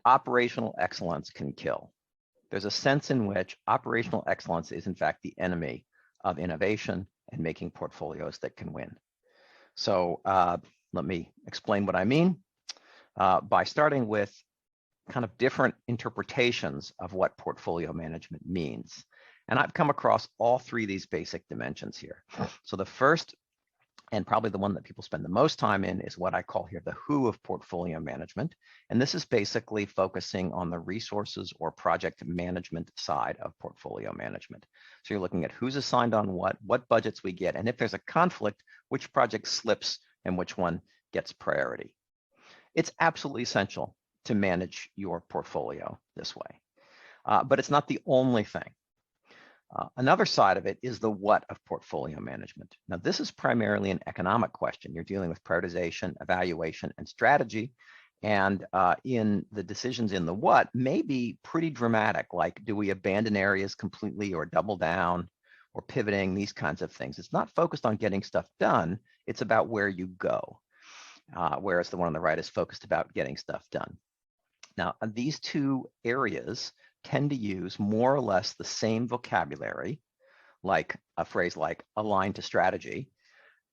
operational excellence can kill. There's a sense in which operational excellence is in fact the enemy of innovation and making portfolios that can win. So let me explain what I mean by starting with kind of different interpretations of what portfolio management means. And I've come across all three of these basic dimensions here. So the first, and probably the one that people spend the most time in, is what I call here the who of portfolio management. And this is basically focusing on the resources or project management side of portfolio management. So you're looking at who's assigned on what budgets we get, and if there's a conflict, which project slips and which one gets priority. It's absolutely essential to manage your portfolio this way, but it's not the only thing. Another side of it is the what of portfolio management. Now, this is primarily an economic question. You're dealing with prioritization, evaluation, and strategy. And in the decisions in the what may be pretty dramatic, like do we abandon areas completely or double down or pivoting, these kinds of things. It's not focused on getting stuff done. It's about where you go, whereas the one on the right is focused about getting stuff done. Now, these two areas tend to use more or less the same vocabulary, like a phrase like align to strategy,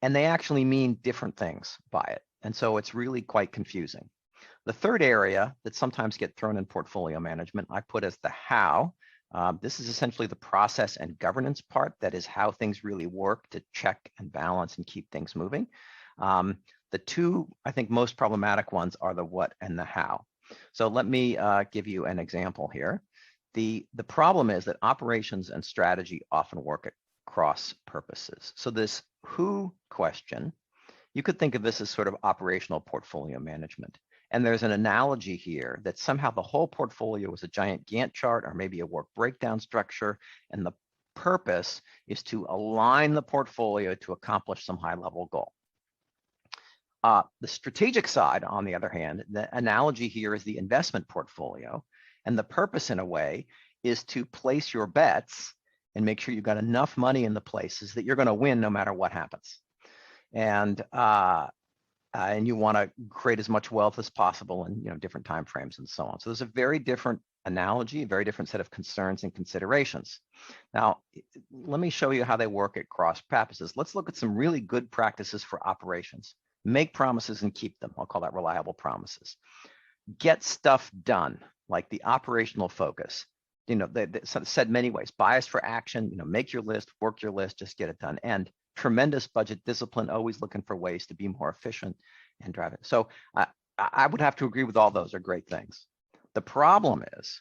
and they actually mean different things by it. And so it's really quite confusing. The third area that sometimes get thrown in portfolio management, I put as the how. This is essentially the process and governance part. That is how things really work to check and balance and keep things moving. The two, I think, most problematic ones are the what and the how. So let me give you an example here. The problem is that operations and strategy often work at cross purposes. So this who question, you could think of this as sort of operational portfolio management. And there's an analogy here that somehow the whole portfolio is a giant Gantt chart or maybe a work breakdown structure, and the purpose is to align the portfolio to accomplish some high-level goal. The strategic side, on the other hand, the analogy here is the investment portfolio. And the purpose, in a way, is to place your bets and make sure you've got enough money in the places that you're going to win no matter what happens. And you want to create as much wealth as possible in different time frames and so on. So there's a very different analogy, a very different set of concerns and considerations. Now, let me show you how they work at cross purposes. Let's look at some really good practices for operations. Make promises and keep them. I'll call that reliable promises. Get stuff done, like the operational focus. They said many ways. Bias for action. Make your list, work your list, just get it done. And tremendous budget discipline, always looking for ways to be more efficient and drive it. So I would have to agree with all those are great things. The problem is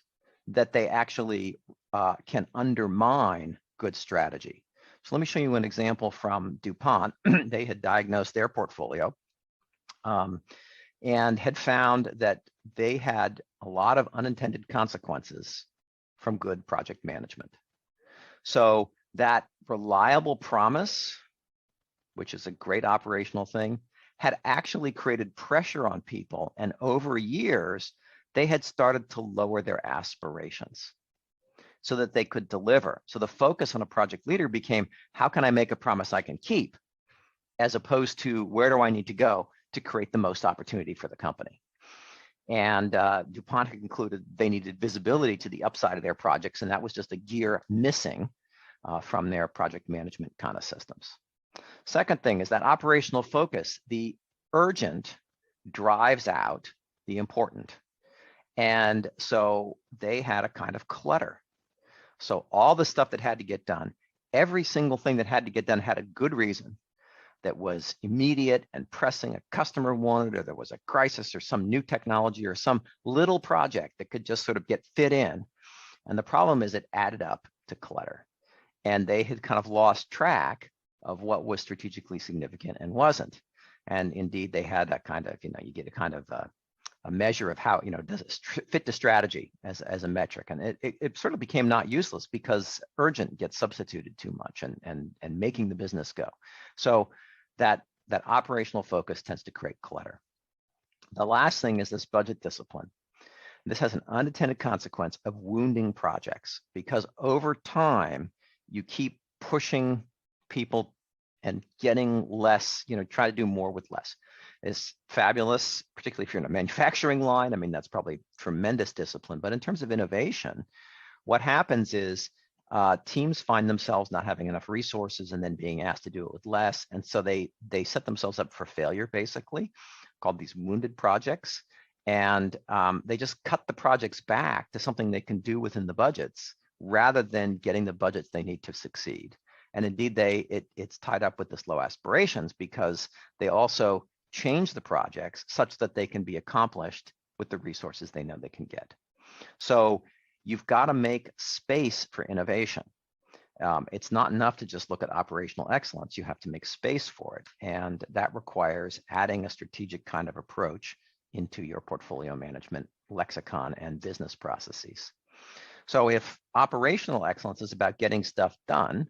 that they actually can undermine good strategy. So let me show you an example from DuPont. They had diagnosed their portfolio and had found that they had a lot of unintended consequences from good project management. So that reliable promise, which is a great operational thing, had actually created pressure on people. And over years, they had started to lower their aspirations so that they could deliver. So the focus on a project leader became, how can I make a promise I can keep, as opposed to where do I need to go to create the most opportunity for the company. And DuPont had concluded they needed visibility to the upside of their projects, and that was just a gear missing from their project management kind of systems. Second thing is that operational focus, the urgent drives out the important. And so they had a kind of clutter. So all the stuff that had to get done, every single thing that had to get done had a good reason that was immediate and pressing, a customer wanted, or there was a crisis or some new technology or some little project that could just sort of get fit in. And the problem is it added up to clutter. And they had kind of lost track of what was strategically significant and wasn't. And indeed, they had that kind of, you get a kind of a measure of how, does it fit the strategy as a metric. And it sort of became not useless because urgent gets substituted too much and making the business go. So that operational focus tends to create clutter. The last thing is this budget discipline. This has an unintended consequence of wounding projects because over time, you keep pushing people and getting less, try to do more with less. is fabulous, particularly if you're in a manufacturing line. I mean, that's probably tremendous discipline. But in terms of innovation, what happens is teams find themselves not having enough resources and then being asked to do it with less. And so they set themselves up for failure, basically, called these wounded projects. And they just cut the projects back to something they can do within the budgets rather than getting the budgets they need to succeed. And indeed, it's tied up with this low aspirations because they also change the projects such that they can be accomplished with the resources they know they can get. So you've got to make space for innovation. It's not enough to just look at operational excellence. You have to make space for it. And that requires adding a strategic kind of approach into your portfolio management lexicon and business processes. So if operational excellence is about getting stuff done,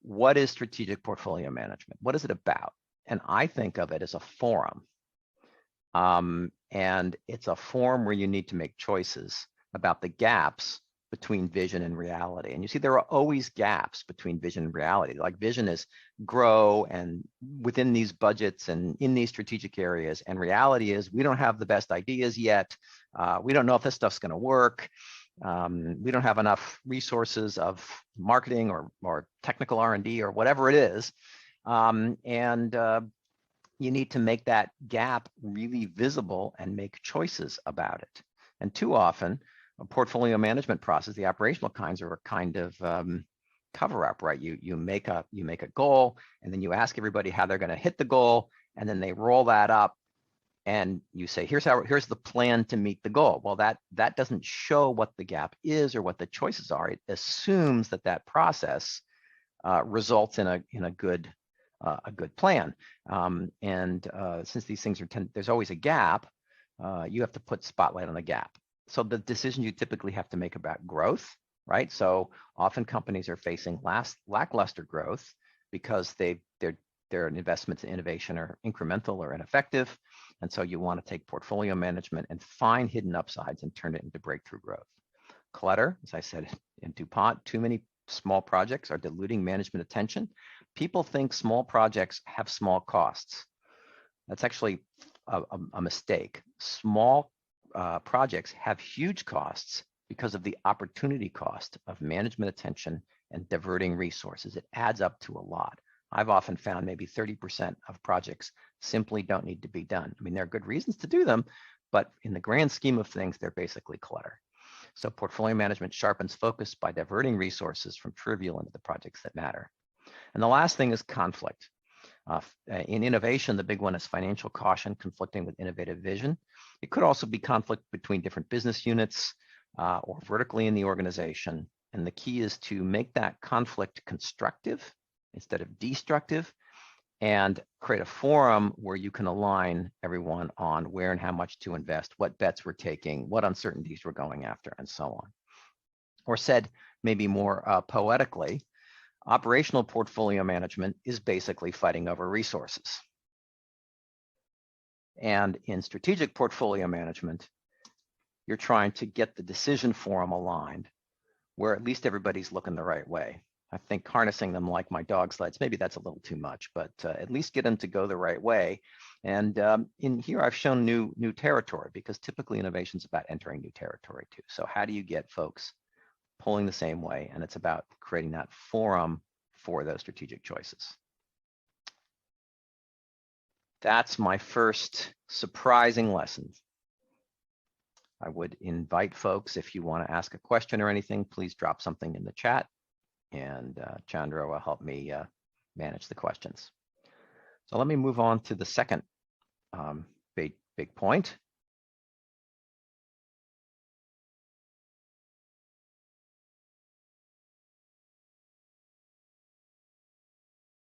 what is strategic portfolio management? What is it about? And I think of it as a forum. And it's a forum where you need to make choices about the gaps between vision and reality. And you see, there are always gaps between vision and reality. Like vision is grow and within these budgets and in these strategic areas. And reality is we don't have the best ideas yet. We don't know if this stuff's going to work. We don't have enough resources of marketing or technical R&D or whatever it is. You need to make that gap really visible and make choices about it. And too often, a portfolio management process, the operational kinds, are a kind of cover-up, right? You make a goal, and then you ask everybody how they're going to hit the goal, and then they roll that up, and you say, here's the plan to meet the goal. Well, that doesn't show what the gap is or what the choices are. It assumes that process results in a good plan. Since these things there's always a gap, you have to put spotlight on the gap. So the decision you typically have to make about growth, right? So often companies are facing lackluster growth because their investments in innovation are incremental or ineffective. And so you want to take portfolio management and find hidden upsides and turn it into breakthrough growth. Clutter, as I said in DuPont, too many small projects are diluting management attention. People think small projects have small costs. That's actually a mistake. Small projects have huge costs because of the opportunity cost of management attention and diverting resources. It adds up to a lot. I've often found maybe 30% of projects simply don't need to be done. I mean, there are good reasons to do them, but in the grand scheme of things, they're basically clutter. So portfolio management sharpens focus by diverting resources from trivial into the projects that matter. And the last thing is conflict. In innovation, the big one is financial caution conflicting with innovative vision. It could also be conflict between different business units or vertically in the organization. And the key is to make that conflict constructive instead of destructive, and create a forum where you can align everyone on where and how much to invest, what bets we're taking, what uncertainties we're going after, and so on. Or said maybe more poetically, operational portfolio management is basically fighting over resources. And in strategic portfolio management, you're trying to get the decision forum aligned where at least everybody's looking the right way. I think harnessing them like my dog sleds, maybe that's a little too much, but at least get them to go the right way. And in here, I've shown new territory because typically innovation is about entering new territory too. So how do you get folks pulling the same way? And it's about creating that forum for those strategic choices. That's my first surprising lesson. I would invite folks, if you want to ask a question or anything, please drop something in the chat, and Chandra will help me manage the questions. So let me move on to the second big point,